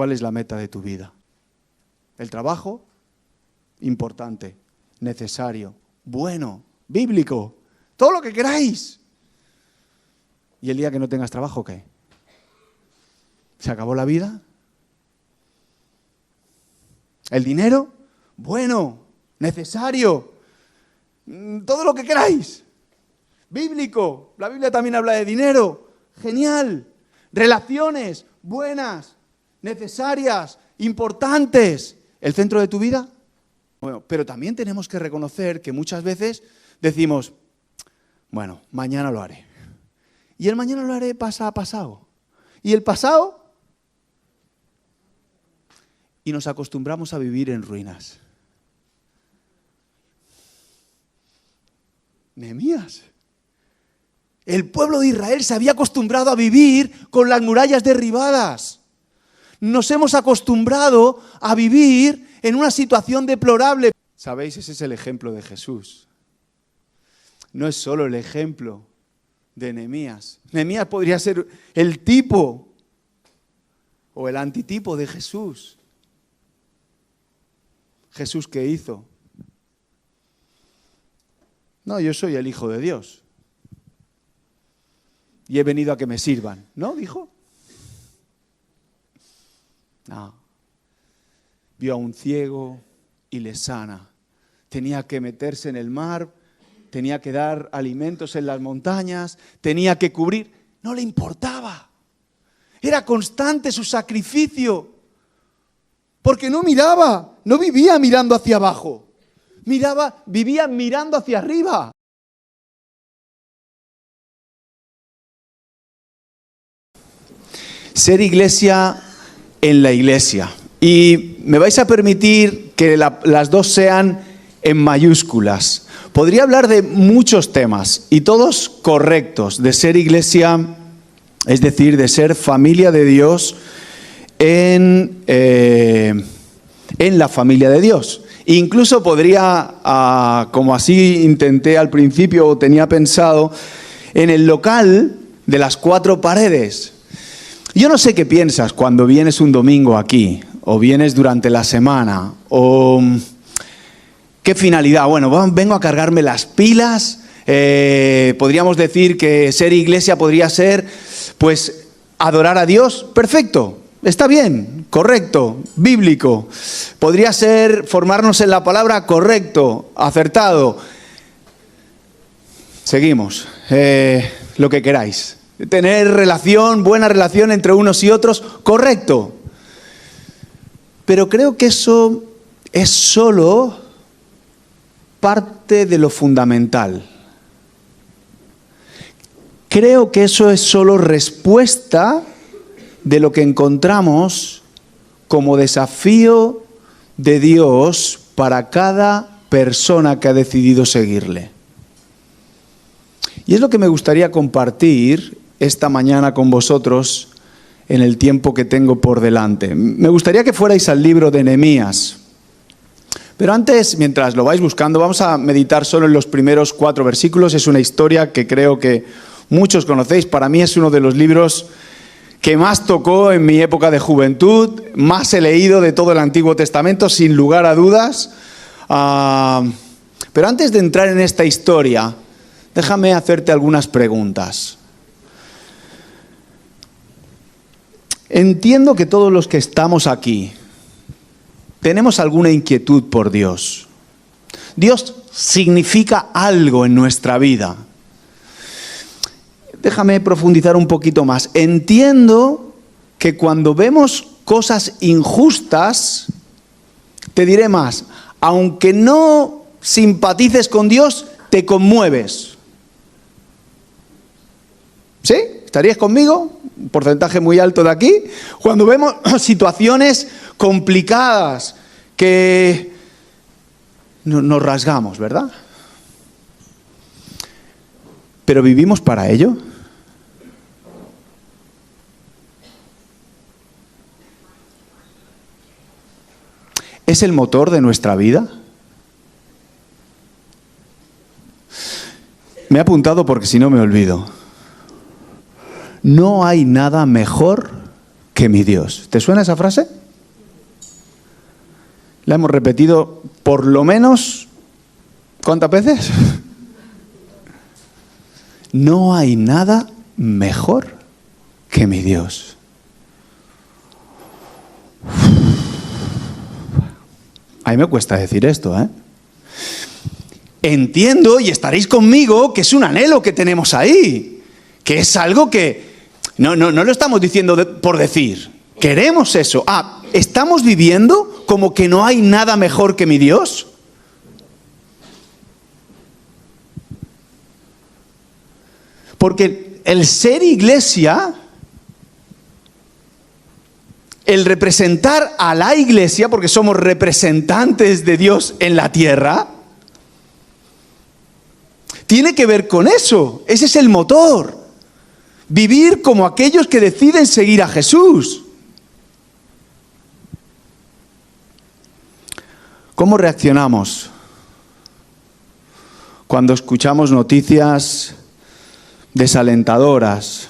¿Cuál es la meta de tu vida? El trabajo, importante, necesario, bueno, bíblico, todo lo que queráis. ¿Y el día que no tengas trabajo, qué? ¿Se acabó la vida? ¿El dinero? Bueno, necesario, todo lo que queráis. Bíblico, la Biblia también habla de dinero, genial. Relaciones buenas, necesarias, importantes. ¿El centro de tu vida? Bueno, pero también tenemos que reconocer que muchas veces decimos, bueno, mañana lo haré. Y el mañana lo haré pasa a pasado. Y el pasado, y nos acostumbramos a vivir en ruinas. Nehemías. El pueblo de Israel se había acostumbrado a vivir con las murallas derribadas. Nos hemos acostumbrado a vivir en una situación deplorable. ¿Sabéis? Ese es el ejemplo de Jesús. No es solo el ejemplo de Nehemías. Nehemías podría ser el tipo o el antitipo de Jesús. ¿Jesús qué hizo? No, yo soy el Hijo de Dios. Y he venido a que me sirvan. ¿No? Dijo. No. Vio a un ciego y le sana. Tenía que meterse en el mar, tenía que dar alimentos en las montañas, tenía que cubrir. No le importaba. Era constante su sacrificio. Porque no miraba, no vivía mirando hacia abajo. Vivía mirando hacia arriba. Ser iglesia en la iglesia. Y me vais a permitir que las dos sean en mayúsculas. Podría hablar de muchos temas y todos correctos, de ser iglesia, es decir, de ser familia de Dios en la familia de Dios. Incluso podría, como así intenté al principio o tenía pensado, en el local de las 4 paredes. Yo no sé qué piensas cuando vienes un domingo aquí, o vienes durante la semana, o qué finalidad. Bueno, vengo a cargarme las pilas. Podríamos decir que ser iglesia podría ser, pues, adorar a Dios. Perfecto, está bien, correcto, bíblico. Podría ser formarnos en la palabra, correcto, acertado. Seguimos, lo que queráis. Tener buena relación entre unos y otros, correcto. Pero creo que eso es solo parte de lo fundamental. Creo que eso es solo respuesta de lo que encontramos como desafío de Dios para cada persona que ha decidido seguirle. Y es lo que me gustaría compartir esta mañana con vosotros en el tiempo que tengo por delante. Me gustaría que fuerais al libro de Nehemías. Pero antes, mientras lo vais buscando, vamos a meditar solo en los primeros 4 versículos. Es una historia que creo que muchos conocéis. Para mí es uno de los libros que más tocó en mi época de juventud, más he leído de todo el Antiguo Testamento, sin lugar a dudas. Pero antes de entrar en esta historia, déjame hacerte algunas preguntas. Entiendo que todos los que estamos aquí tenemos alguna inquietud por Dios. Dios significa algo en nuestra vida. Déjame profundizar un poquito más. Entiendo que cuando vemos cosas injustas, te diré más, aunque no simpatices con Dios, te conmueves. ¿Sí? ¿Estarías conmigo? Un porcentaje muy alto de aquí. Cuando vemos situaciones complicadas que nos rasgamos, ¿verdad? ¿Pero vivimos para ello? ¿Es el motor de nuestra vida? Me he apuntado porque si no me olvido. No hay nada mejor que mi Dios. ¿Te suena esa frase? La hemos repetido por lo menos, ¿cuántas veces? No hay nada mejor que mi Dios. A mí me cuesta decir esto, ¿eh? Entiendo, y estaréis conmigo, que es un anhelo que tenemos ahí, que es algo que no lo estamos diciendo por decir. Queremos eso. ¿Estamos viviendo como que no hay nada mejor que mi Dios? Porque el ser iglesia, el representar a la iglesia, porque somos representantes de Dios en la tierra, tiene que ver con eso. Ese es el motor. Vivir como aquellos que deciden seguir a Jesús. ¿Cómo reaccionamos cuando escuchamos noticias desalentadoras?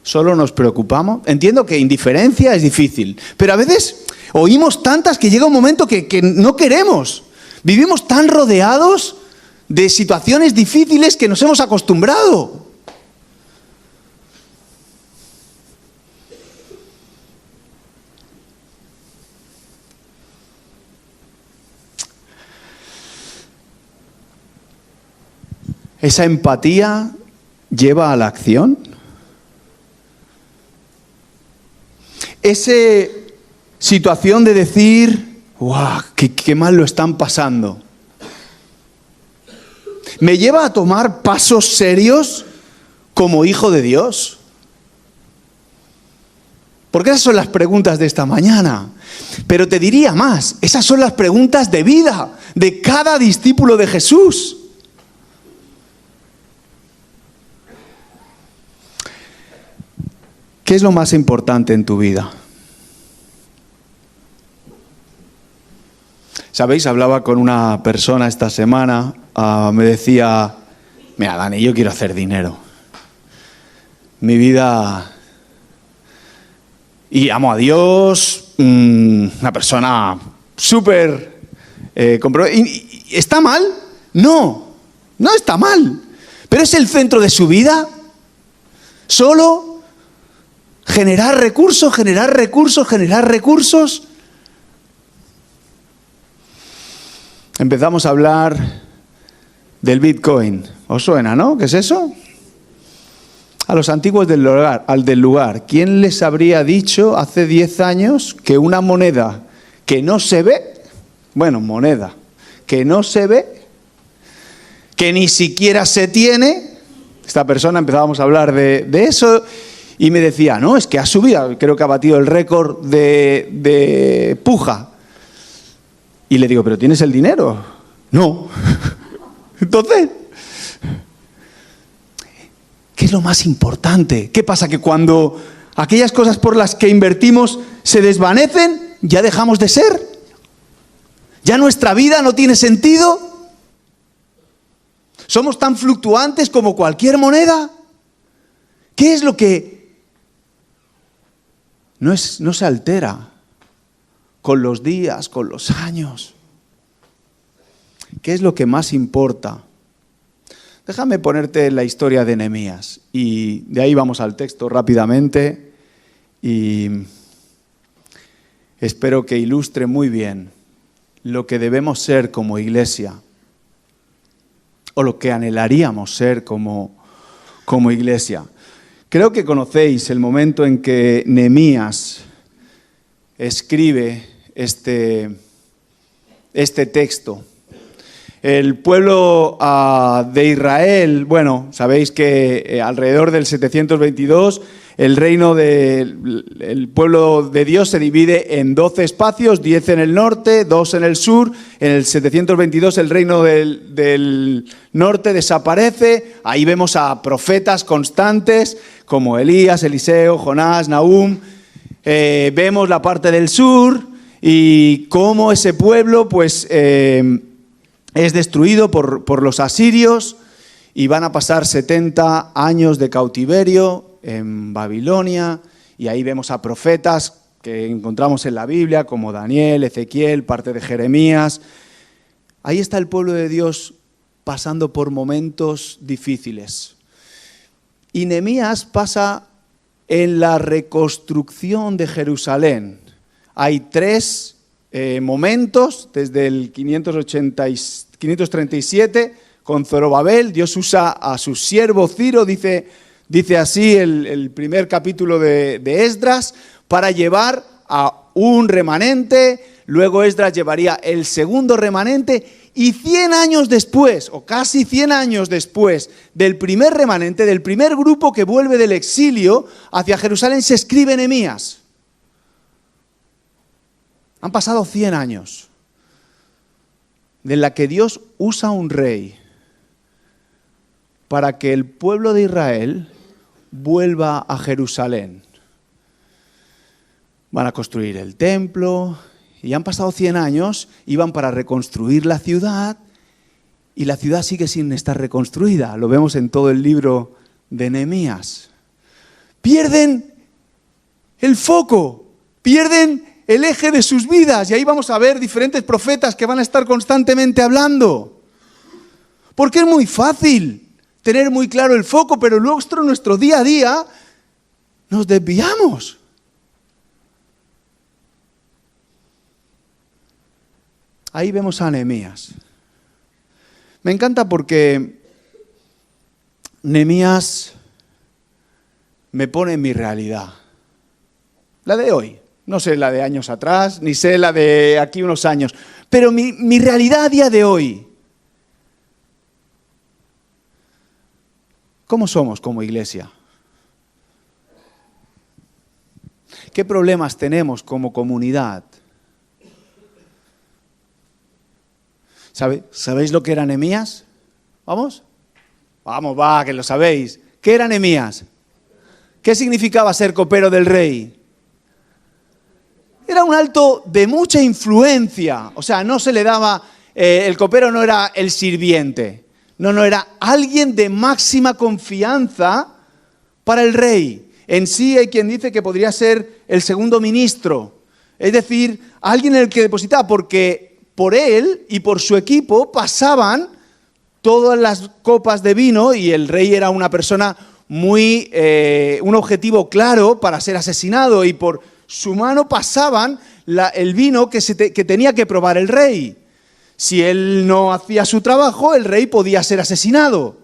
¿Solo nos preocupamos? Entiendo que indiferencia es difícil, pero a veces oímos tantas que llega un momento que no queremos. Vivimos tan rodeados de situaciones difíciles que nos hemos acostumbrado. ¿Esa empatía lleva a la acción? Esa situación de decir, ¡guau! Qué mal lo están pasando. ¿Me lleva a tomar pasos serios como hijo de Dios? Porque esas son las preguntas de esta mañana. Pero te diría más, esas son las preguntas de vida de cada discípulo de Jesús. ¿Qué es lo más importante en tu vida? ¿Sabéis? Hablaba con una persona esta semana, me decía, mira, Dani, yo quiero hacer dinero. Mi vida... Y amo a Dios, una persona súper... ¿Y está mal? No está mal. Pero es el centro de su vida. Solo generar recursos. Empezamos a hablar del Bitcoin. ¿Os suena, no? ¿Qué es eso? A los antiguos del lugar, ¿quién les habría dicho hace 10 años que una moneda que no se ve, que no se ve, que ni siquiera se tiene, esta persona empezábamos a hablar de eso y me decía, no, es que ha subido, creo que ha batido el récord de puja. Y le digo, ¿pero tienes el dinero? No. Entonces, ¿qué es lo más importante? ¿Qué pasa? Que cuando aquellas cosas por las que invertimos se desvanecen, ¿ya dejamos de ser? ¿Ya nuestra vida no tiene sentido? ¿Somos tan fluctuantes como cualquier moneda? ¿Qué es lo que no se altera con los días, con los años? ¿Qué es lo que más importa? Déjame ponerte la historia de Nehemías y de ahí vamos al texto rápidamente y espero que ilustre muy bien lo que debemos ser como iglesia o lo que anhelaríamos ser como iglesia. Creo que conocéis el momento en que Nehemías escribe este texto. El pueblo de Israel, sabéis que alrededor del 722 el pueblo de Dios se divide en 12 espacios, 10 en el norte, 2 en el sur. En el 722 el reino del norte desaparece. Ahí vemos a profetas constantes como Elías, Eliseo, Jonás, Nahum. Vemos la parte del sur y cómo ese pueblo es destruido por los asirios y van a pasar 70 años de cautiverio en Babilonia, y ahí vemos a profetas que encontramos en la Biblia, como Daniel, Ezequiel, parte de Jeremías. Ahí está el pueblo de Dios pasando por momentos difíciles. Y Nehemías pasa en la reconstrucción de Jerusalén. Hay 3 momentos, desde el 537, con Zorobabel. Dios usa a su siervo Ciro, dice así el primer capítulo de Esdras, para llevar a un remanente. Luego Esdras llevaría el segundo remanente, y 100 años después, o casi 100 años después del primer remanente, del primer grupo que vuelve del exilio hacia Jerusalén, se escribe Nehemías. Han pasado 100 años de la que Dios usa un rey para que el pueblo de Israel vuelva a Jerusalén. Van a construir el templo, y han pasado 100 años, iban para reconstruir la ciudad, y la ciudad sigue sin estar reconstruida. Lo vemos en todo el libro de Nehemías. Pierden el foco, pierden el eje de sus vidas, y ahí vamos a ver diferentes profetas que van a estar constantemente hablando. Porque es muy fácil tener muy claro el foco, pero luego en nuestro día a día nos desviamos. Ahí vemos a Nehemías. Me encanta porque Nehemías me pone en mi realidad. La de hoy. No sé la de años atrás, ni sé la de aquí unos años. Pero mi realidad a día de hoy. ¿Cómo somos como iglesia? ¿Qué problemas tenemos como comunidad? ¿Sabéis lo que era Nehemías? ¿Vamos? Vamos, va, que lo sabéis. ¿Qué era Nehemías? ¿Qué significaba ser copero del rey? Era un alto de mucha influencia. O sea, no se le daba... el copero no era el sirviente. No, era alguien de máxima confianza para el rey. En sí hay quien dice que podría ser el segundo ministro. Es decir, alguien en el que depositaba, porque por él y por su equipo pasaban todas las copas de vino, y el rey era una persona muy... un objetivo claro para ser asesinado, y por su mano pasaban el vino que tenía que probar el rey. Si él no hacía su trabajo, el rey podía ser asesinado.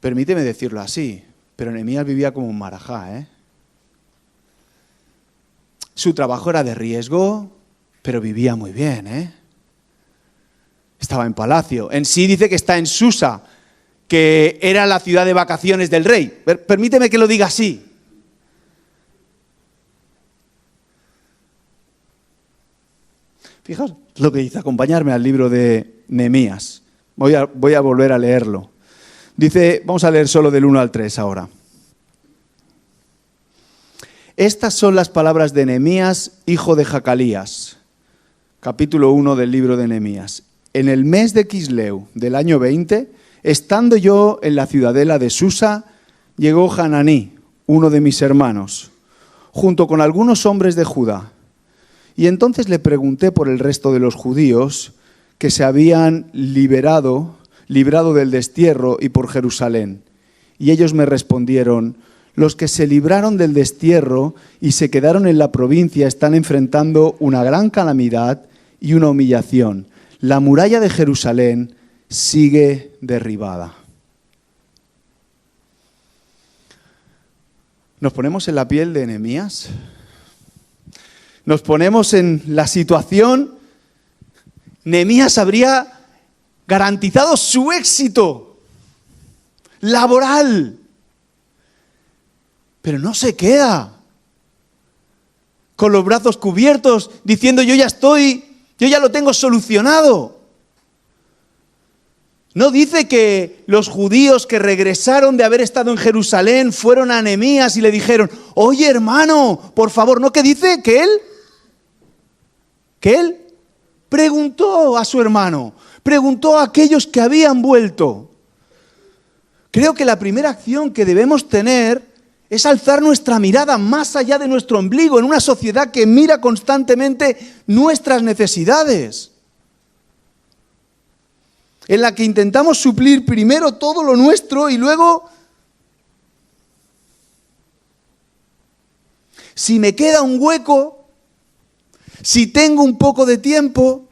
Permíteme decirlo así, pero Nehemías vivía como un marajá, Su trabajo era de riesgo, pero vivía muy bien, Estaba en palacio. En sí dice que está en Susa, que era la ciudad de vacaciones del rey. Permíteme que lo diga así. Fijaos lo que dice, acompañarme al libro de Nehemías. Voy a volver a leerlo. Dice, vamos a leer solo del 1 al 3 ahora. Estas son las palabras de Nehemías, hijo de Jacalías. Capítulo 1 del libro de Nehemías. En el mes de Quisleu del año 20, estando yo en la ciudadela de Susa, llegó Hananí, uno de mis hermanos, junto con algunos hombres de Judá. Y entonces le pregunté por el resto de los judíos que se habían librado del destierro, y por Jerusalén. Y ellos me respondieron: los que se libraron del destierro y se quedaron en la provincia están enfrentando una gran calamidad y una humillación. La muralla de Jerusalén sigue derribada. ¿Nos ponemos en la piel de Nehemías? Nos ponemos en la situación. Nehemías habría garantizado su éxito laboral, pero no se queda con los brazos cubiertos diciendo yo ya lo tengo solucionado. No dice que los judíos que regresaron de haber estado en Jerusalén fueron a Nehemías y le dijeron: oye, hermano, por favor. ¿No? ¿Qué dice? Que él preguntó a su hermano, preguntó a aquellos que habían vuelto: Creo que la primera acción que debemos tener es alzar nuestra mirada más allá de nuestro ombligo en una sociedad que mira constantemente nuestras necesidades, en la que intentamos suplir primero todo lo nuestro y luego, si me queda un hueco, si tengo un poco de tiempo.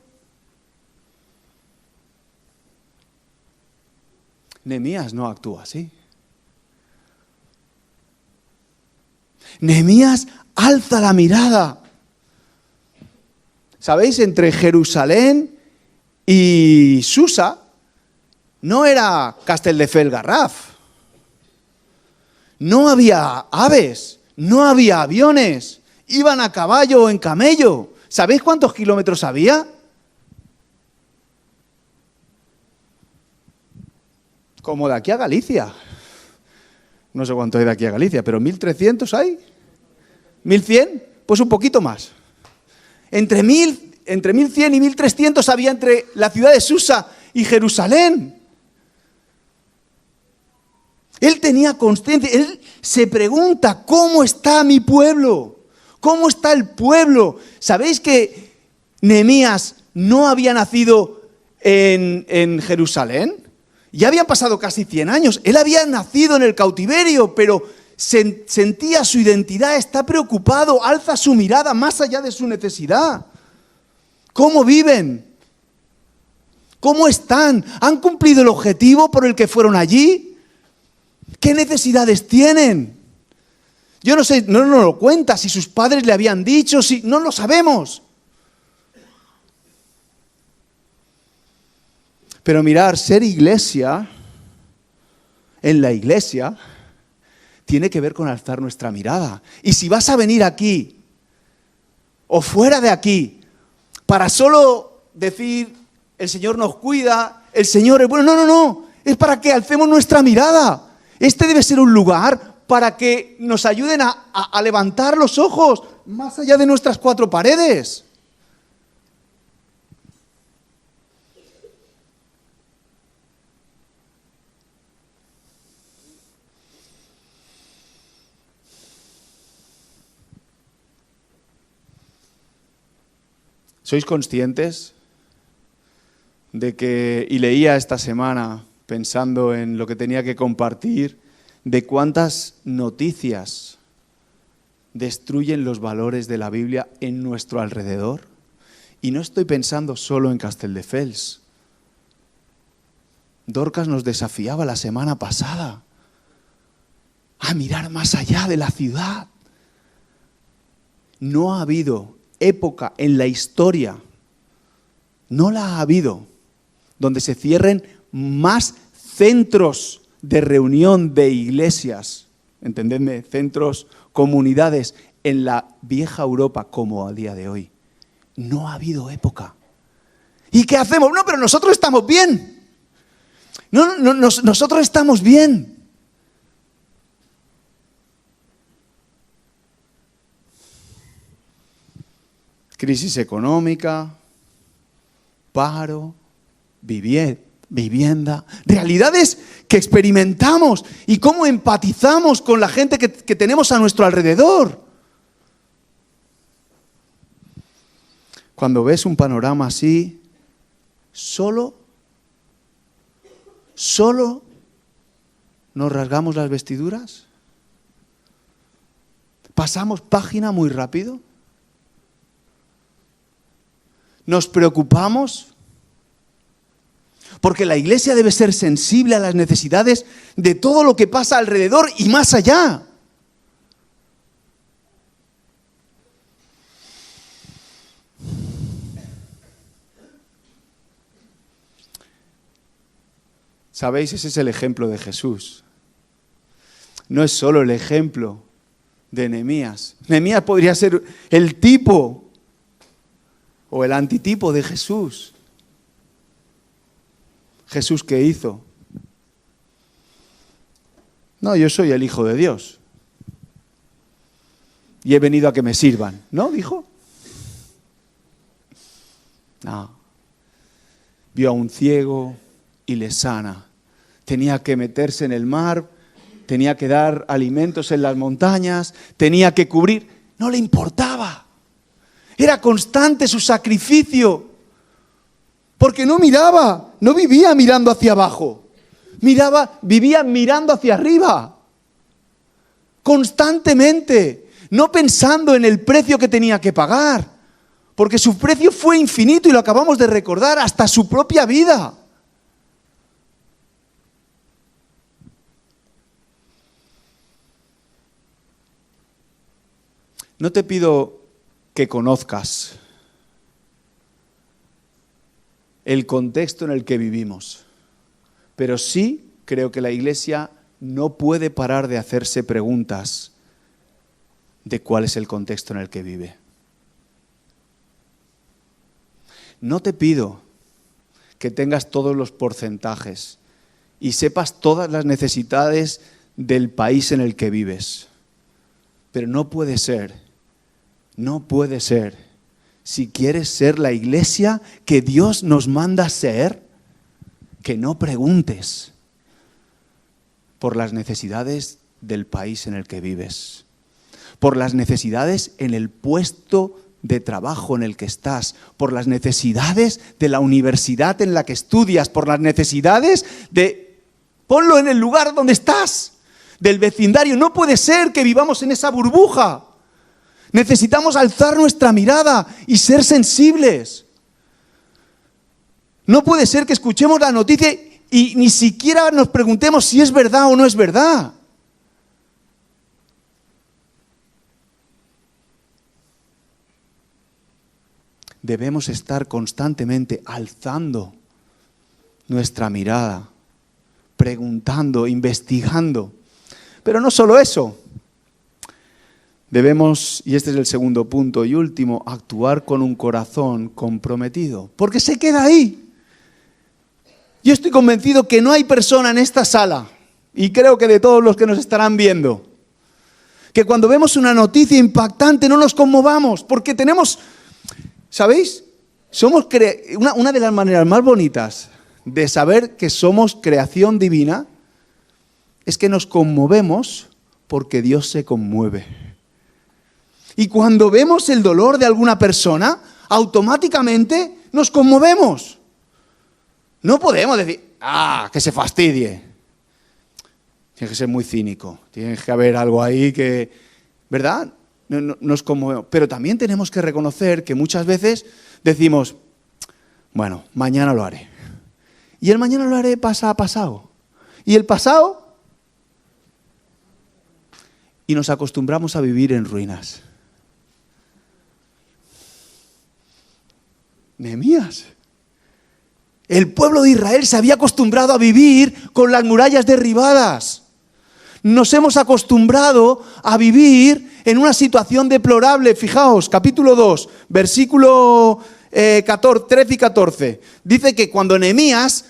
Nehemías no actúa así. Nehemías alza la mirada. ¿Sabéis? Entre Jerusalén y Susa no era Castelldefels-Garraf. No había aves, no había aviones, iban a caballo o en camello. ¿Sabéis cuántos kilómetros había? Como de aquí a Galicia. No sé cuánto hay de aquí a Galicia, pero 1.300 hay. ¿1.100? Pues un poquito más. Entre 1.100 y 1.300 había entre la ciudad de Susa y Jerusalén. Él tenía consciencia, él se pregunta, ¿cómo está mi pueblo? ¿Cómo está el pueblo? ¿Sabéis que Nehemías no había nacido en Jerusalén? Ya habían pasado casi 100 años. Él había nacido en el cautiverio, pero sentía su identidad, está preocupado, alza su mirada más allá de su necesidad. ¿Cómo viven? ¿Cómo están? ¿Han cumplido el objetivo por el que fueron allí? ¿Qué necesidades tienen? Yo no sé, no nos lo cuenta, si sus padres le habían dicho, si no lo sabemos. Pero mirar, ser iglesia, en la iglesia, tiene que ver con alzar nuestra mirada. Y si vas a venir aquí, o fuera de aquí, para solo decir, el Señor nos cuida, el Señor es bueno, no, es para que alcemos nuestra mirada. Este debe ser un lugar para que nos ayuden a levantar los ojos más allá de nuestras cuatro paredes. ¿Sois conscientes de que, y leía esta semana pensando en lo que tenía que compartir, de cuántas noticias destruyen los valores de la Biblia en nuestro alrededor? Y no estoy pensando solo en Castelldefels. Dorcas nos desafiaba la semana pasada a mirar más allá de la ciudad. No ha habido época en la historia, no la ha habido, donde se cierren más centros de reunión de iglesias, entendedme, centros, comunidades en la vieja Europa como a día de hoy. No ha habido época. ¿Y qué hacemos? No, pero nosotros estamos bien. Nosotros estamos bien. Crisis económica, paro, vivienda, realidades que experimentamos y cómo empatizamos con la gente que tenemos a nuestro alrededor. Cuando ves un panorama así, solo nos rasgamos las vestiduras, pasamos página muy rápido. Nos preocupamos porque la iglesia debe ser sensible a las necesidades de todo lo que pasa alrededor y más allá. ¿Sabéis? Ese es el ejemplo de Jesús. No es solo el ejemplo de Nehemías. Nehemías podría ser el tipo o el antitipo de Jesús. ¿Jesús qué hizo? No, yo soy el Hijo de Dios y he venido a que me sirvan. ¿No? Dijo. No. Vio a un ciego y le sana. tenía que meterse en el mar, tenía que dar alimentos en las montañas, tenía que cubrir. No le importaba. Era constante su sacrificio. Porque no miraba, no vivía mirando hacia abajo. Vivía mirando hacia arriba. Constantemente. No pensando en el precio que tenía que pagar. Porque su precio fue infinito y lo acabamos de recordar, hasta su propia vida. No te pido que conozcas el contexto en el que vivimos, pero sí creo que la Iglesia no puede parar de hacerse preguntas de cuál es el contexto en el que vive. No te pido que tengas todos los porcentajes y sepas todas las necesidades del país en el que vives, pero no puede ser, si quieres ser la Iglesia que Dios nos manda ser, que no preguntes por las necesidades del país en el que vives, por las necesidades en el puesto de trabajo en el que estás, por las necesidades de la universidad en la que estudias, por las necesidades de... Ponlo en el lugar donde estás, del vecindario. No puede ser que vivamos en esa burbuja. Necesitamos alzar nuestra mirada y ser sensibles. No puede ser que escuchemos la noticia y ni siquiera nos preguntemos si es verdad o no es verdad. Debemos estar constantemente alzando nuestra mirada, preguntando, investigando. Pero no solo eso. Debemos, y este es el segundo punto y último, actuar con un corazón comprometido. Porque se queda ahí. Yo estoy convencido que no hay persona en esta sala, y creo que de todos los que nos estarán viendo, que cuando vemos una noticia impactante no nos conmovamos, porque tenemos... ¿Sabéis? Una de las maneras más bonitas de saber que somos creación divina es que nos conmovemos porque Dios se conmueve. Y cuando vemos el dolor de alguna persona, automáticamente nos conmovemos. No podemos decir, que se fastidie. Tiene que ser muy cínico. Tiene que haber algo ahí que, ¿verdad? Nos conmovemos. Pero también tenemos que reconocer que muchas veces decimos, bueno, mañana lo haré. Y el mañana lo haré pasa a pasado. Y el pasado, y nos acostumbramos a vivir en ruinas. Nehemías. El pueblo de Israel se había acostumbrado a vivir con las murallas derribadas. Nos hemos acostumbrado a vivir en una situación deplorable. Fijaos, capítulo 2, versículo 13 y 14. Dice que cuando Nehemías,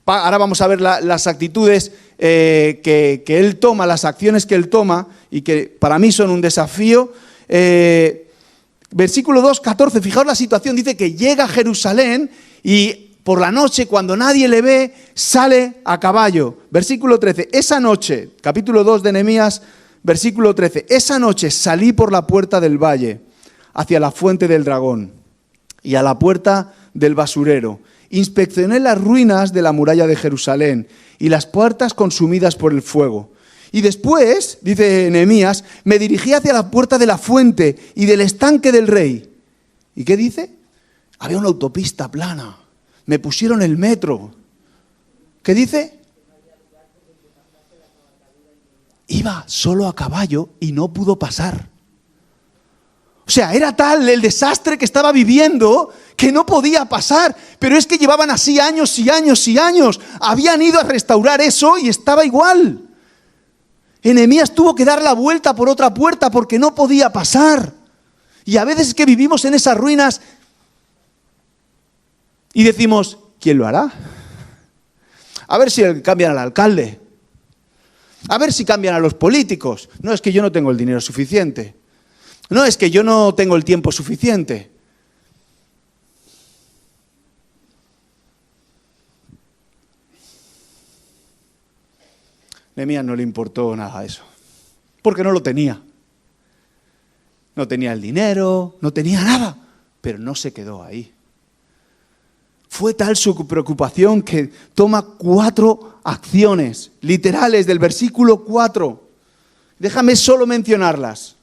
ahora vamos a ver las actitudes que él toma, las acciones que él toma, y que para mí son un desafío. Versículo 2, 14, fijaos la situación, dice que llega a Jerusalén y por la noche, cuando nadie le ve, sale a caballo. Versículo 13, esa noche, capítulo 2 de Nehemías, versículo 13, esa noche salí por la puerta del valle, hacia la fuente del dragón y a la puerta del basurero. Inspeccioné las ruinas de la muralla de Jerusalén y las puertas consumidas por el fuego. Y después, dice Nehemías, me dirigí hacia la puerta de la fuente y del estanque del rey. ¿Y qué dice? Había una autopista plana. Me pusieron el metro. ¿Qué dice? Iba solo a caballo y no pudo pasar. O sea, era tal el desastre que estaba viviendo que no podía pasar. Pero es que llevaban así años y años y años. Habían ido a restaurar eso y estaba igual. Nehemías tuvo que dar la vuelta por otra puerta porque no podía pasar. Y a veces es que vivimos en esas ruinas y decimos, ¿quién lo hará? A ver si cambian al alcalde. A ver si cambian a los políticos. No, es que yo no tengo el dinero suficiente. No, es que yo no tengo el tiempo suficiente. Nehemías no le importó nada eso, porque no lo tenía. No tenía el dinero, no tenía nada, pero no se quedó ahí. Fue tal su preocupación que toma 4 acciones literales del versículo 4. Déjame solo mencionarlas.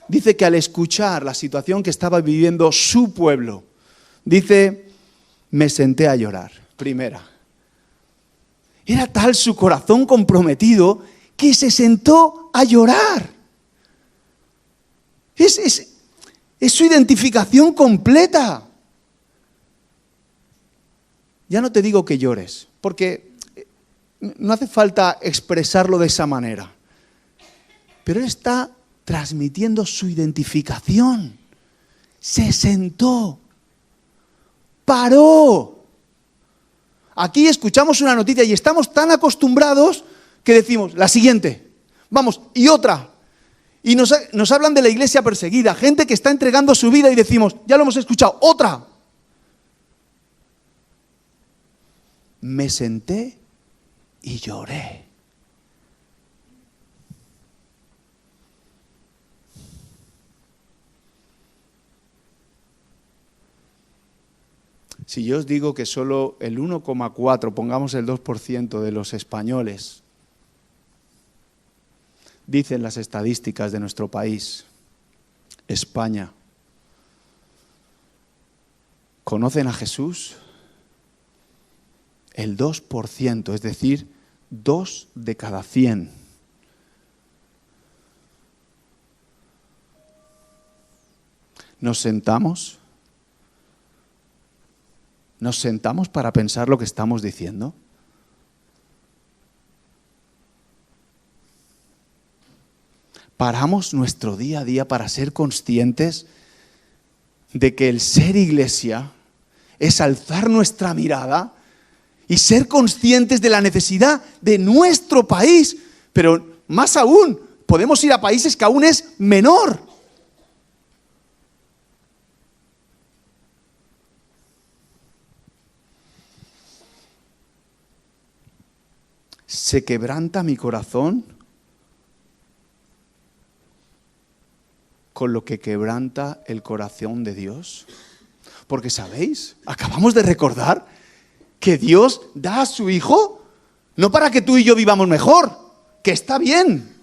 Dice que al escuchar la situación que estaba viviendo su pueblo, dice, me senté a llorar. Primera. Era tal su corazón comprometido que se sentó a llorar. Es su identificación completa. Ya no te digo que llores, porque no hace falta expresarlo de esa manera. Pero él está transmitiendo su identificación. Se sentó. Paró. Aquí escuchamos una noticia y estamos tan acostumbrados que decimos, la siguiente, vamos, y otra. Y nos hablan de la iglesia perseguida, gente que está entregando su vida y decimos, ya lo hemos escuchado, otra. Me senté y lloré. Si yo os digo que solo el 1,4, pongamos el 2% de los españoles, dicen las estadísticas de nuestro país, España, conocen a Jesús, el 2%, es decir, 2 de cada 100. Nos sentamos para pensar lo que estamos diciendo. Paramos nuestro día a día para ser conscientes de que el ser iglesia es alzar nuestra mirada y ser conscientes de la necesidad de nuestro país. Pero más aún, podemos ir a países que aún es menor. ¿Se quebranta mi corazón con lo que quebranta el corazón de Dios? Porque, ¿sabéis? Acabamos de recordar que Dios da a su Hijo no para que tú y yo vivamos mejor, que está bien,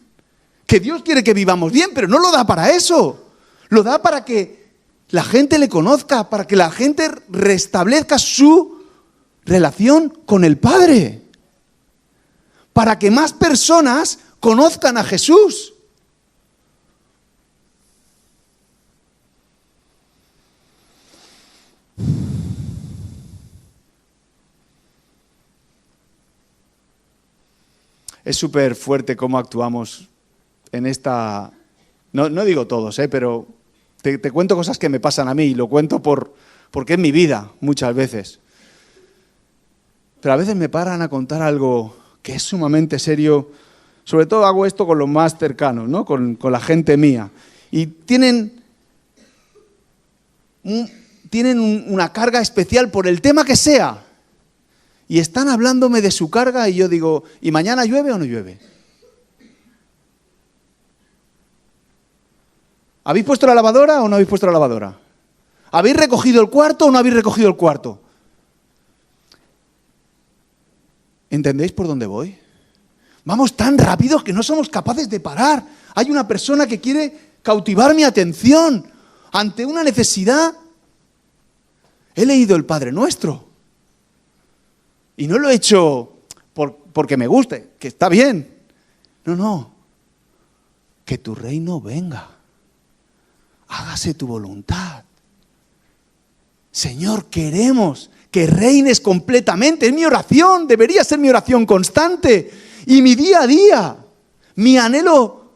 que Dios quiere que vivamos bien, pero no lo da para eso. Lo da para que la gente le conozca, para que la gente restablezca su relación con el Padre, para que más personas conozcan a Jesús. Es súper fuerte cómo actuamos en esta... No digo todos, pero te cuento cosas que me pasan a mí y lo cuento porque es mi vida muchas veces. Pero a veces me paran a contar algo que es sumamente serio. Sobre todo hago esto con los más cercanos, ¿no? Con la gente mía. Y tienen una carga especial por el tema que sea. Y están hablándome de su carga y yo digo, ¿y mañana llueve o no llueve? ¿Habéis puesto la lavadora o no habéis puesto la lavadora? ¿Habéis recogido el cuarto o no habéis recogido el cuarto? ¿Entendéis por dónde voy? Vamos tan rápido que no somos capaces de parar. Hay una persona que quiere cautivar mi atención ante una necesidad. He leído el Padre Nuestro. Y no lo he hecho porque me guste, que está bien. No. Que tu reino venga. Hágase tu voluntad. Señor, queremos que reines completamente. Es mi oración, debería ser mi oración constante. Y mi día a día, mi anhelo.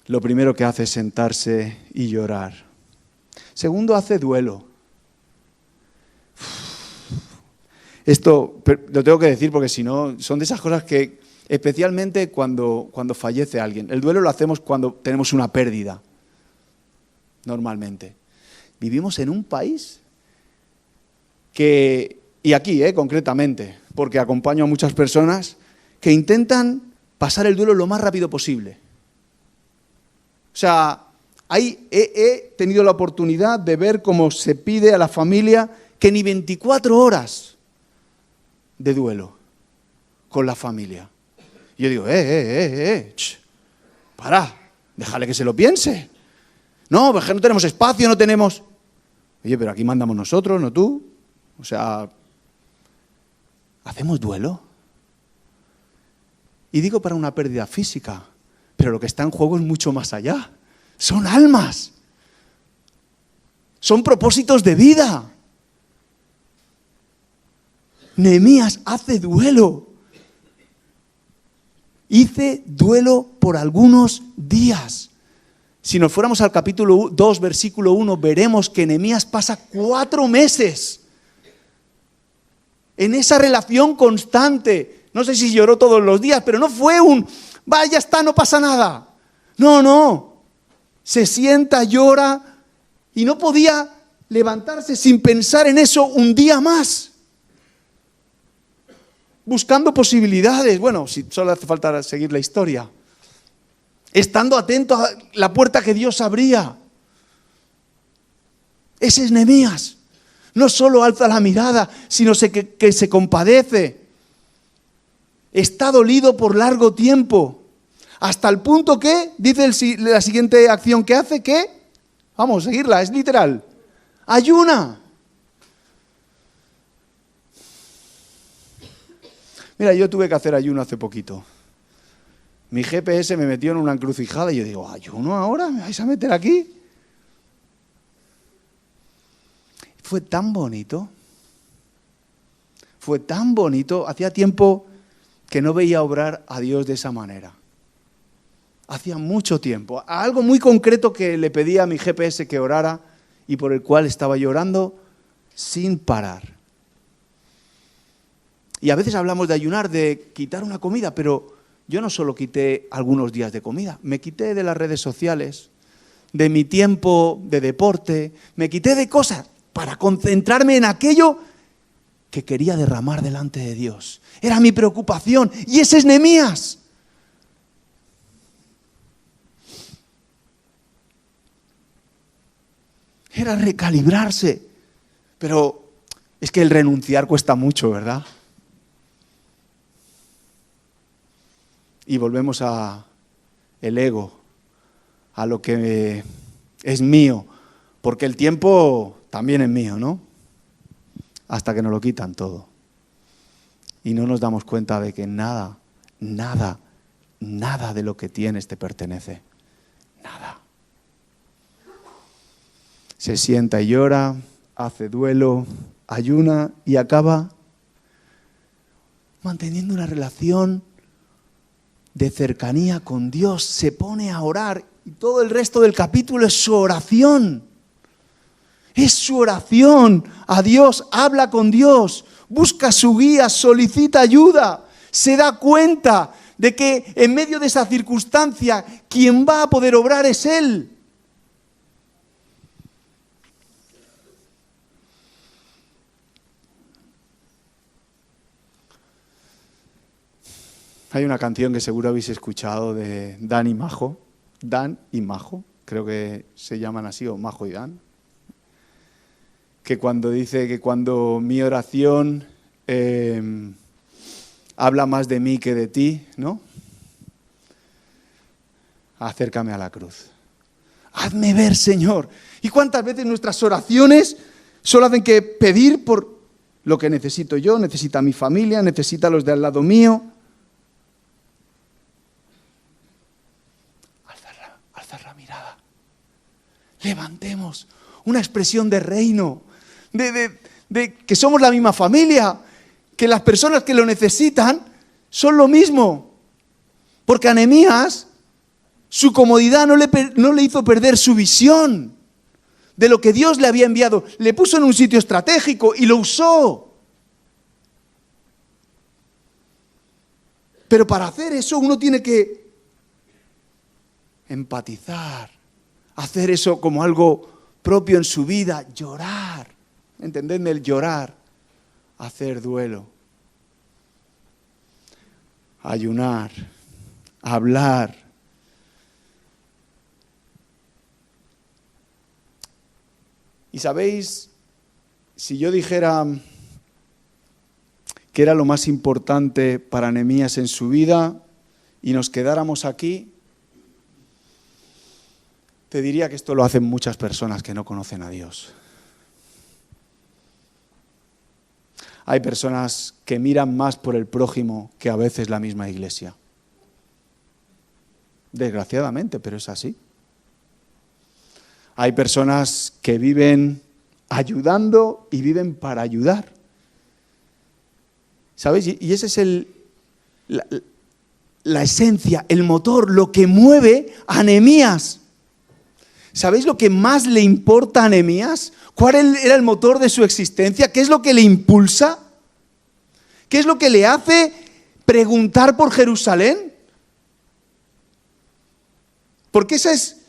Lo primero que hace es sentarse y llorar. Segundo, hace duelo. Esto lo tengo que decir porque si no, son de esas cosas que, especialmente cuando fallece alguien. El duelo lo hacemos cuando tenemos una pérdida, normalmente. Vivimos en un país que y aquí, concretamente, porque acompaño a muchas personas que intentan pasar el duelo lo más rápido posible. O sea, ahí he tenido la oportunidad de ver cómo se pide a la familia que ni 24 horas de duelo con la familia. Y yo digo, para, déjale que se lo piense. No, porque no tenemos espacio, no tenemos... Oye, pero aquí mandamos nosotros, no tú. O sea, ¿hacemos duelo? Y digo para una pérdida física, pero lo que está en juego es mucho más allá. Son almas. Son propósitos de vida. Nehemías hace duelo. Hice duelo por algunos días. Si nos fuéramos al capítulo 2, versículo 1, veremos que Nehemías pasa 4 meses en esa relación constante. No sé si lloró todos los días, pero no fue ya está, no pasa nada. No. Se sienta, llora y no podía levantarse sin pensar en eso un día más. Buscando posibilidades. Bueno, si solo hace falta seguir la historia. Estando atento a la puerta que Dios abría. Ese es Nehemías. No solo alza la mirada, sino que se compadece. Está dolido por largo tiempo. Hasta el punto que, dice la siguiente acción que hace, que, vamos a seguirla, es literal, ayuna. Mira, yo tuve que hacer ayuno hace poquito. Mi GPS me metió en una encrucijada y yo digo, ¿ayuno ahora? ¿Me vais a meter aquí? Fue tan bonito. Fue tan bonito. Hacía tiempo que no veía obrar a Dios de esa manera. Hacía mucho tiempo. A algo muy concreto que le pedía a mi GPS que orara y por el cual estaba llorando sin parar. Y a veces hablamos de ayunar, de quitar una comida, pero yo no solo quité algunos días de comida, me quité de las redes sociales, de mi tiempo de deporte, me quité de cosas para concentrarme en aquello que quería derramar delante de Dios. Era mi preocupación y ese es Nehemías. Era recalibrarse, pero es que el renunciar cuesta mucho, ¿verdad? Y volvemos a el ego, a lo que es mío, porque el tiempo también es mío, ¿no? Hasta que nos lo quitan todo. Y no nos damos cuenta de que nada de lo que tienes te pertenece. Nada. Se sienta y llora, hace duelo, ayuna y acaba manteniendo una relación de cercanía con Dios. Se pone a orar y todo el resto del capítulo es su oración. Es su oración a Dios, habla con Dios, busca su guía, solicita ayuda, se da cuenta de que en medio de esa circunstancia quien va a poder obrar es Él. Hay una canción que seguro habéis escuchado de Dan y Majo, creo que se llaman así, o Majo y Dan, que cuando dice que cuando mi oración habla más de mí que de ti, ¿no? Acércame a la cruz. Hazme ver, Señor. ¿Y cuántas veces nuestras oraciones solo hacen que pedir por lo que necesito yo, necesita mi familia, necesita los de al lado mío? Alzar la mirada. Levantemos una expresión de reino, de que somos la misma familia, que las personas que lo necesitan son lo mismo. Porque a Nehemías su comodidad no le hizo perder su visión de lo que Dios le había enviado. Le puso en un sitio estratégico y lo usó. Pero para hacer eso uno tiene que empatizar, hacer eso como algo propio en su vida, llorar. ¿Entendedme? El llorar hacer duelo, ayunar, hablar. Y sabéis, si yo dijera que era lo más importante para Nehemías en su vida y nos quedáramos aquí, te diría que esto lo hacen muchas personas que no conocen a Dios. Hay personas que miran más por el prójimo que a veces la misma iglesia. Desgraciadamente, pero es así. Hay personas que viven ayudando y viven para ayudar. ¿Sabéis? Y ese es la esencia, el motor, lo que mueve a Nehemías. ¿Sabéis lo que más le importa a Nehemías? ¿Cuál era el motor de su existencia? ¿Qué es lo que le impulsa? ¿Qué es lo que le hace preguntar por Jerusalén? Porque ese es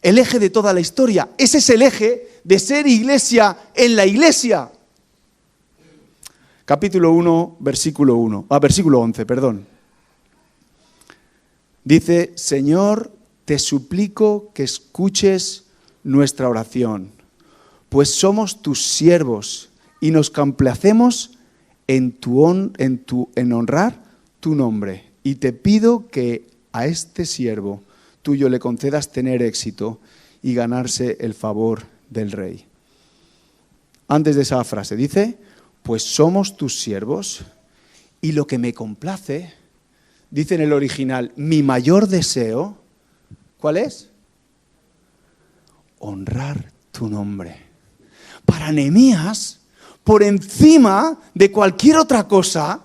el eje de toda la historia. Ese es el eje de ser iglesia en la iglesia. Capítulo 1, versículo 11, perdón. Dice, Señor, te suplico que escuches nuestra oración, pues somos tus siervos y nos complacemos en honrar tu nombre. Y te pido que a este siervo tuyo le concedas tener éxito y ganarse el favor del rey. Antes de esa frase dice, pues somos tus siervos y lo que me complace, dice en el original, mi mayor deseo, ¿cuál es? Honrar tu nombre. Para Nehemías, por encima de cualquier otra cosa,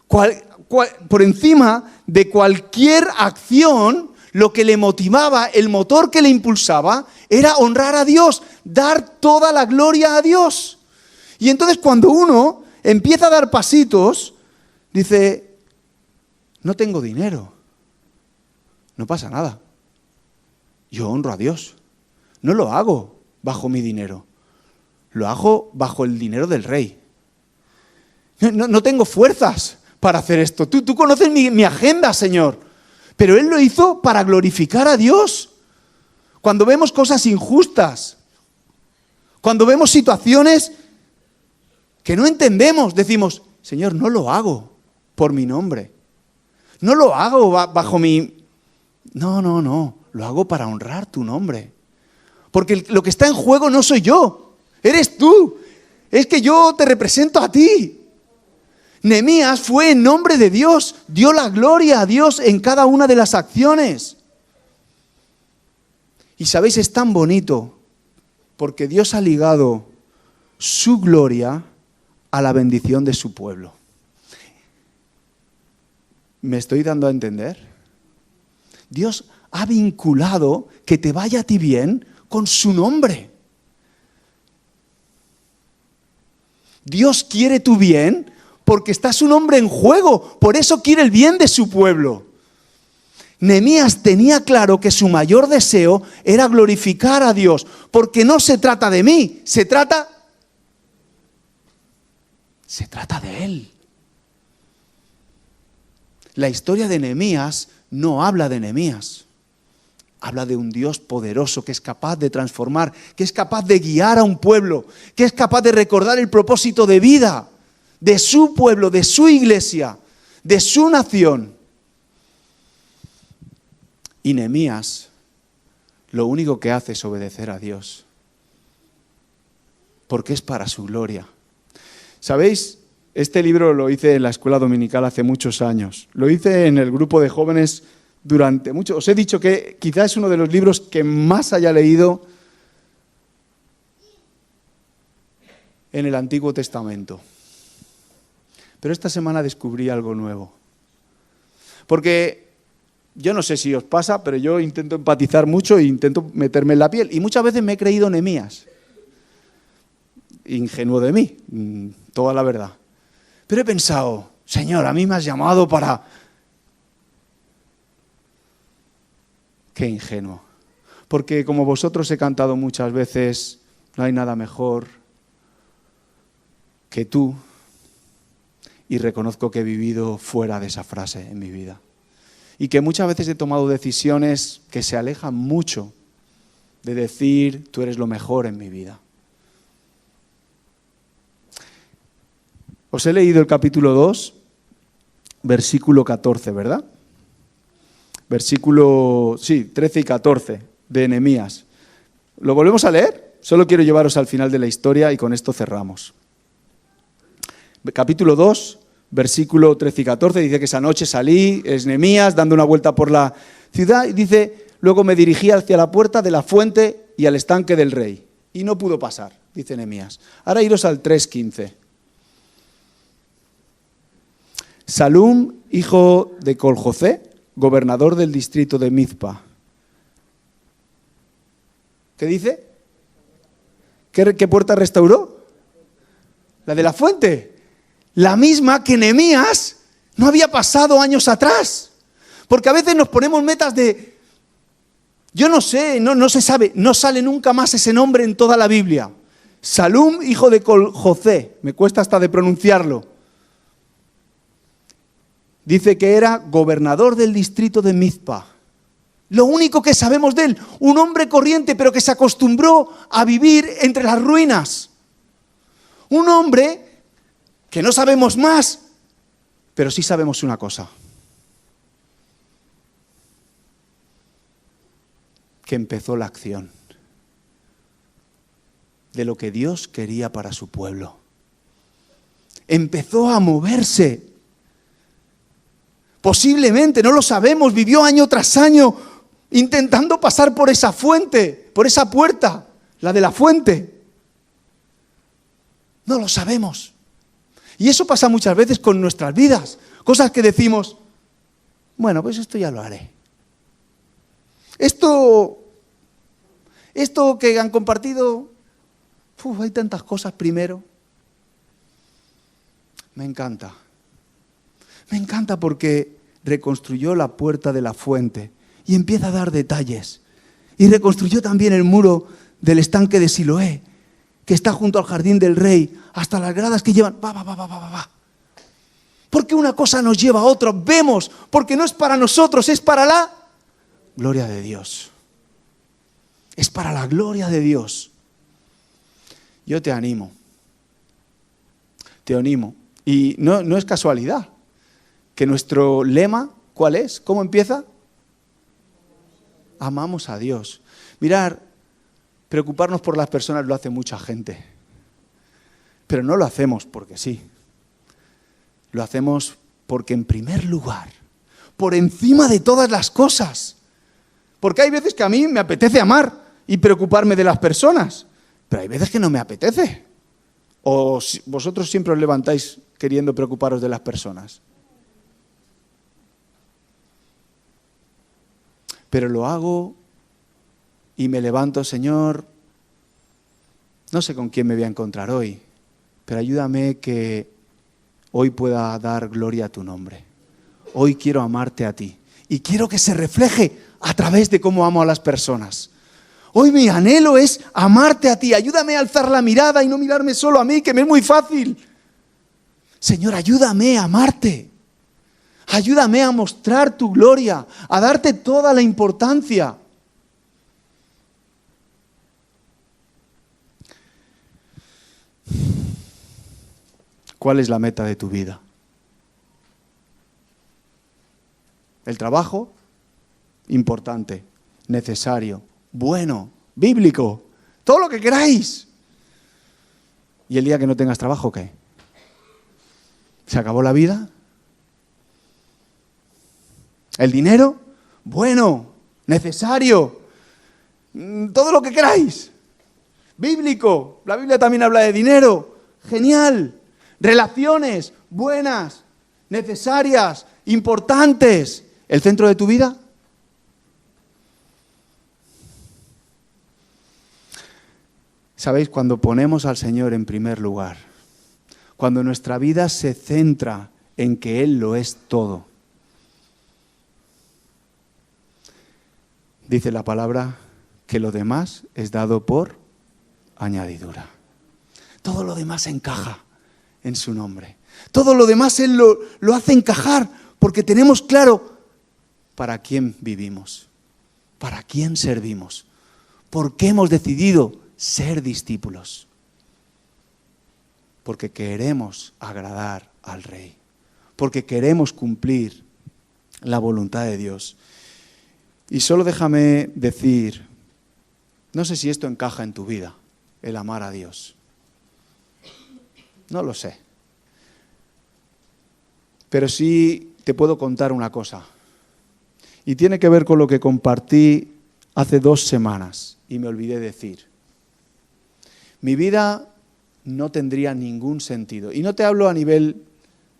por encima de cualquier acción, lo que le motivaba, el motor que le impulsaba, era honrar a Dios, dar toda la gloria a Dios. Y entonces cuando uno empieza a dar pasitos, dice, no tengo dinero, no pasa nada. Yo honro a Dios. No lo hago bajo mi dinero. Lo hago bajo el dinero del rey. No tengo fuerzas para hacer esto. Tú conoces mi agenda, Señor. Pero Él lo hizo para glorificar a Dios. Cuando vemos cosas injustas, cuando vemos situaciones que no entendemos, decimos, Señor, no lo hago por mi nombre. No lo hago bajo mi... No. Lo hago para honrar tu nombre. Porque lo que está en juego no soy yo, eres tú. Es que yo te represento a ti. Nehemías fue en nombre de Dios, dio la gloria a Dios en cada una de las acciones. Y sabéis, es tan bonito porque Dios ha ligado su gloria a la bendición de su pueblo. ¿Me estoy dando a entender? Dios ha vinculado que te vaya a ti bien con su nombre. Dios quiere tu bien porque está su nombre en juego, por eso quiere el bien de su pueblo. Nehemías tenía claro que su mayor deseo era glorificar a Dios, porque no se trata de mí, se trata de Él. La historia de Nehemías no habla de Nehemías. Habla de un Dios poderoso que es capaz de transformar, que es capaz de guiar a un pueblo, que es capaz de recordar el propósito de vida de su pueblo, de su iglesia, de su nación. Y Nehemías lo único que hace es obedecer a Dios, porque es para su gloria. ¿Sabéis? Este libro lo hice en la escuela dominical hace muchos años. Lo hice en el grupo de jóvenes durante mucho. Os he dicho que quizás es uno de los libros que más haya leído en el Antiguo Testamento. Pero esta semana descubrí algo nuevo. Porque yo no sé si os pasa, pero yo intento empatizar mucho e intento meterme en la piel. Y muchas veces me he creído Nehemías. Ingenuo de mí, toda la verdad. Pero he pensado, Señor, a mí me has llamado para... Qué ingenuo. Porque como vosotros he cantado muchas veces, no hay nada mejor que tú, y reconozco que he vivido fuera de esa frase en mi vida. Y que muchas veces he tomado decisiones que se alejan mucho de decir, tú eres lo mejor en mi vida. Os he leído el capítulo 2, versículo 14, ¿verdad? 13 y 14 de Nehemías. ¿Lo volvemos a leer? Solo quiero llevaros al final de la historia y con esto cerramos. Capítulo 2, versículo 13 y 14, dice que esa noche salí, es Nehemías, dando una vuelta por la ciudad, y dice, luego me dirigí hacia la puerta de la fuente y al estanque del rey, y no pudo pasar, dice Nehemías. Ahora iros al 3:15. Salum, hijo de Col-José, gobernador del distrito de Mizpa. ¿Qué dice? ¿Qué puerta restauró? La de la fuente. La misma que Nehemías no había pasado años atrás. Porque a veces nos ponemos metas de, yo no sé, no se sabe, no sale nunca más ese nombre en toda la Biblia. Salum, hijo de Col-José, me cuesta hasta de pronunciarlo. Dice que era gobernador del distrito de Mizpa. Lo único que sabemos de él, un hombre corriente, pero que se acostumbró a vivir entre las ruinas. Un hombre que no sabemos más, pero sí sabemos una cosa. Que empezó la acción de lo que Dios quería para su pueblo. Empezó a moverse. Posiblemente, no lo sabemos, vivió año tras año intentando pasar por esa fuente, por esa puerta, la de la fuente. No lo sabemos. Y eso pasa muchas veces con nuestras vidas. Cosas que decimos, bueno, pues esto ya lo haré. Esto que han compartido, hay tantas cosas primero. Me encanta. Me encanta porque reconstruyó la puerta de la fuente y empieza a dar detalles. Y reconstruyó también el muro del estanque de Siloé, que está junto al jardín del rey, hasta las gradas que llevan. Va. Porque una cosa nos lleva a otra. Vemos, porque no es para nosotros, es para la gloria de Dios. Es para la gloria de Dios. Yo te animo. Te animo. Y no es casualidad que nuestro lema, ¿cuál es? ¿Cómo empieza? Amamos a Dios. Mirad, preocuparnos por las personas lo hace mucha gente. Pero no lo hacemos porque sí. Lo hacemos porque en primer lugar, por encima de todas las cosas. Porque hay veces que a mí me apetece amar y preocuparme de las personas. Pero hay veces que no me apetece. ¿O vosotros siempre os levantáis queriendo preocuparos de las personas? Pero lo hago y me levanto, Señor, no sé con quién me voy a encontrar hoy, pero ayúdame que hoy pueda dar gloria a tu nombre. Hoy quiero amarte a ti y quiero que se refleje a través de cómo amo a las personas. Hoy mi anhelo es amarte a ti. Ayúdame a alzar la mirada y no mirarme solo a mí, que me es muy fácil. Señor, ayúdame a amarte. Ayúdame a mostrar tu gloria, a darte toda la importancia. ¿Cuál es la meta de tu vida? El trabajo, importante, necesario, bueno, bíblico, todo lo que queráis. ¿Y el día que no tengas trabajo, qué? ¿Se acabó la vida? ¿El dinero? Bueno, necesario, todo lo que queráis. Bíblico, la Biblia también habla de dinero, genial. Relaciones buenas, necesarias, importantes. ¿El centro de tu vida? ¿Sabéis? Cuando ponemos al Señor en primer lugar, cuando nuestra vida se centra en que Él lo es todo, dice la palabra que lo demás es dado por añadidura. Todo lo demás encaja en su nombre. Todo lo demás Él lo hace encajar, porque tenemos claro para quién vivimos, para quién servimos, por qué hemos decidido ser discípulos. Porque queremos agradar al Rey, porque queremos cumplir la voluntad de Dios. Y solo déjame decir, no sé si esto encaja en tu vida, el amar a Dios. No lo sé. Pero sí te puedo contar una cosa. Y tiene que ver con lo que compartí hace 2 semanas y me olvidé decir. Mi vida no tendría ningún sentido. Y no te hablo a nivel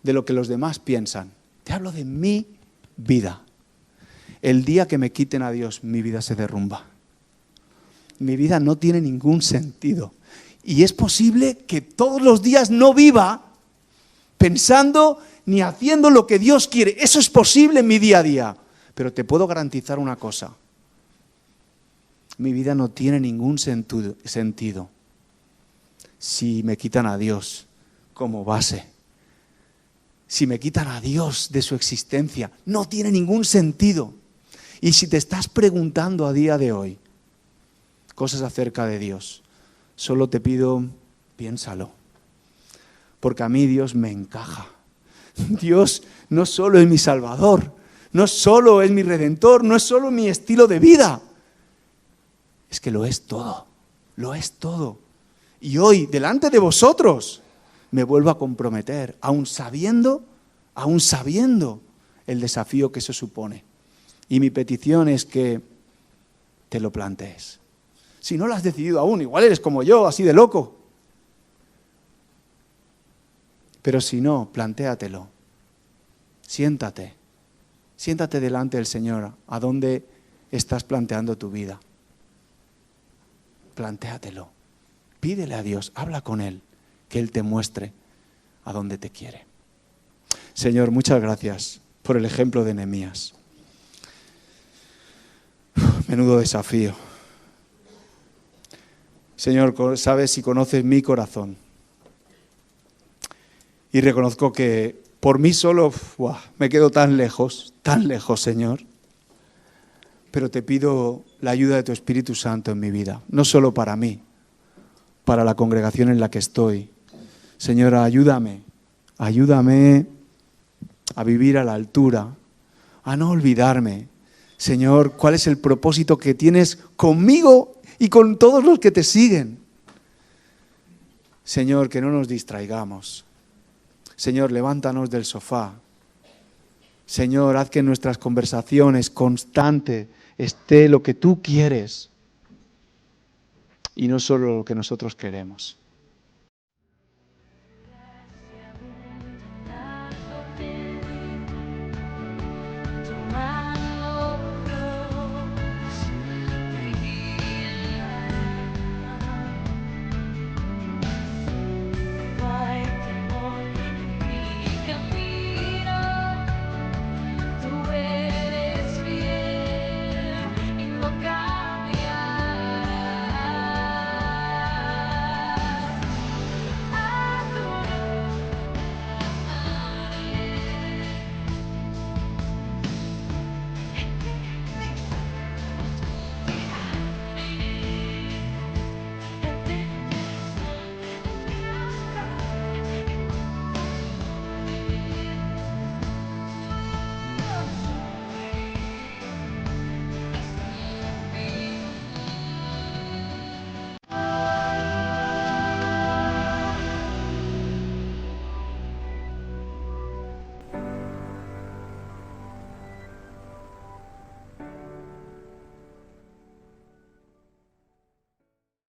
de lo que los demás piensan. Te hablo de mi vida. El día que me quiten a Dios, mi vida se derrumba. Mi vida no tiene ningún sentido. Y es posible que todos los días no viva pensando ni haciendo lo que Dios quiere. Eso es posible en mi día a día. Pero te puedo garantizar una cosa. Mi vida no tiene ningún sentido si me quitan a Dios como base. Si me quitan a Dios de su existencia, no tiene ningún sentido. Y si te estás preguntando a día de hoy cosas acerca de Dios, solo te pido, piénsalo. Porque a mí Dios me encaja. Dios no solo es mi Salvador, no solo es mi Redentor, no es solo mi estilo de vida. Es que lo es todo, lo es todo. Y hoy, delante de vosotros, me vuelvo a comprometer, aún sabiendo el desafío que eso supone. Y mi petición es que te lo plantees. Si no lo has decidido aún, igual eres como yo, así de loco. Pero si no, plantéatelo. Siéntate delante del Señor, a dónde estás planteando tu vida. Plantéatelo. Pídele a Dios, habla con Él, que Él te muestre a dónde te quiere. Señor, muchas gracias por el ejemplo de Nehemías. Menudo desafío. Señor, sabes y conoces mi corazón. Y reconozco que por mí solo me quedo tan lejos, Señor. Pero te pido la ayuda de tu Espíritu Santo en mi vida, no solo para mí, para la congregación en la que estoy. Señor, ayúdame a vivir a la altura, a no olvidarme, Señor, cuál es el propósito que tienes conmigo y con todos los que te siguen. Señor, que no nos distraigamos. Señor, levántanos del sofá. Señor, haz que en nuestras conversaciones constante esté lo que tú quieres y no solo lo que nosotros queremos.